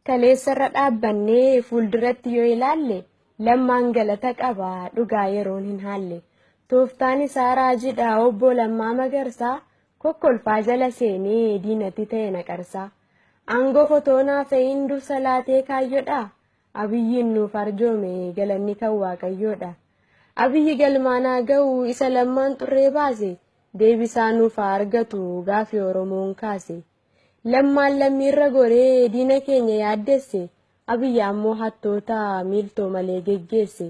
kaleessarra dhaabbannee fuulduratti yoo ilaalle Lammaan galata qaba dhugaa yeroon hin haalle. Tooftaan isaa raajidha obbo Lammaa Magarsaa kokkolfaa jala seenee diinatti ta'e naqarsaa. Aangoo fotoonaa fe'iin dursa laatee kaayyoodha. Abiyyiin nuuf arjoome galanni kan Waaqayyoodha. Abiyyi galmaanaa ga'u isa Lammaan xurree baase deebisaa nuuf argatu gaafii Oromoon kaase. Lammaan lammiirra goree diina keenya yaaddesse. Abiyyi ammoo hattoota miiltoo malee geggeesse.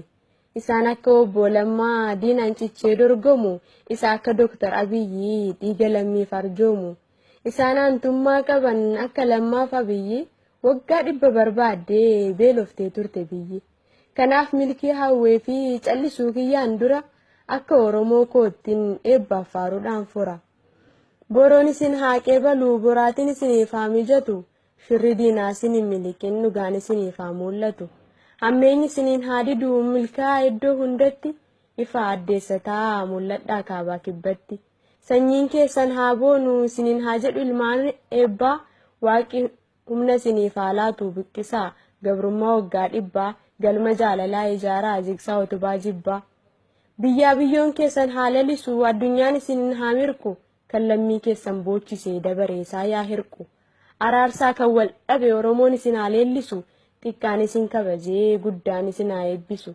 Isaan akka obbo Lammaa diinaan cichee dorgomu isa akka Dr. Abiyyi dhiiga lammiif arjoomu. Isaan aantummaa qaban akka Lammaaf Abiyyi waggaa 100 barbaaddee beeloftee turte biyyi. Kanaaf milkii hawwee fi callisuu kiyyaan dura akka Oromoo koottiin eebbaaf faaruudhaan fura. Boroon isin haaqee baluu boraatiin isiniif haa mijatu. Shirri diinaa isiniin miliqin dhugaan isiniif haa mul'atu. Hammeenyi isiniin haa diduu milkaa iddoo hundatti ifa addeessataa mul'adhaa kaabaa kibbatti. Sanyiin keessan haa boonu isiniin haa jedhu ilmaan eebbaa waaqi humna isiniif haa laatu buqqisaa gabrummaa waggaa 100 galma jaalalaa ijaaraa jigsaa utubaa jibbaa. Biyyaa biyyoon keessan haa lalisu addunyaan isiniin haa mirqu kan lammii keessan boochise dabareesaa yaa hirqu. Araarsaa kan wal dhabe Oromoon isin haa leellisu xiqqaan isin kabajee guddaan isin haa eebbisu.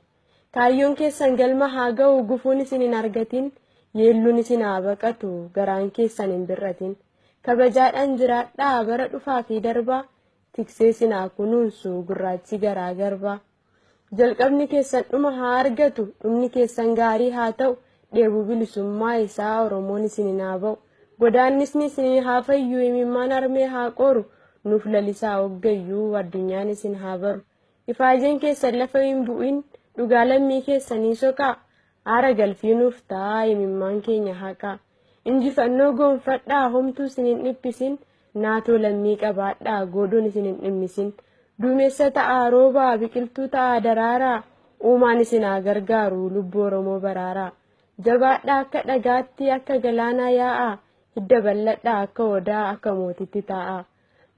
Kaayyoon keessan galma haa ga'u gufuun isin hin argatin yeelluun isin haa baqatu garaan keessan hin birratin. Kabajaadhaan jiraadhaa bara dhufaa fi darbaa tiksee isin haa kunuunsu gurraachi garaa garbaa. Jalqabni keessan dhuma haa argatu dhumni keessan gaarii haa ta'u dheebuu bilisummaa isaa Oromoon isin haa ba'u. Godaannisni isin haa fayyu imimmaan armee haa qoru nuuf lalisaa hoggayyuu addunyaan isin haa baru. Ifaajeen keessan lafa hin bu'in dhugaa lammii keessanii soqaa aara galfii nuuf ta'a imimmaan keenya haqaa. Injifannoo goonfadhaa homtuu isin hin dhiphisin naatoo lammii qabaadhaa goodoon isin hin dhimmisin. Duumessa ta'aa roobaa biqiltuu ta'aa daraaraa uumaan isin haa gargaaru lubbuu Oromoo baraaraa. Jabaadhaa akka dhagaatti akka galaanaa yaa'aa. Hidda bal'adhaa akka odaa akka mootitti taa'a.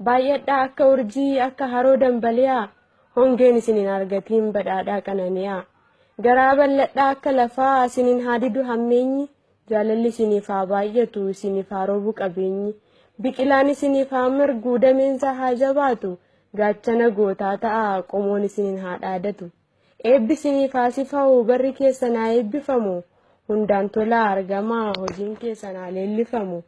Baay'adhaa akka urjii akka haroo dambaliyaa. Hongeen isin hin argatiin badhaadhaa qananiyaa. Garaa bal'adhaa akka lafaa isiniin haa didu hammeenyi. Jaalalli isiniif haa baay'atu isiniif haa roobu qabeenyi. Biqilaan isiniif haa margu dameensa haa jabaatu. Gaachana gootaa ta'a qomoon isiniin haa dhaadatu. Eebbi isiniif haa sifa'u barri keessan haa eebbifamu. Hundaan tolaa argamaa hojiin keessan haa leellifamu.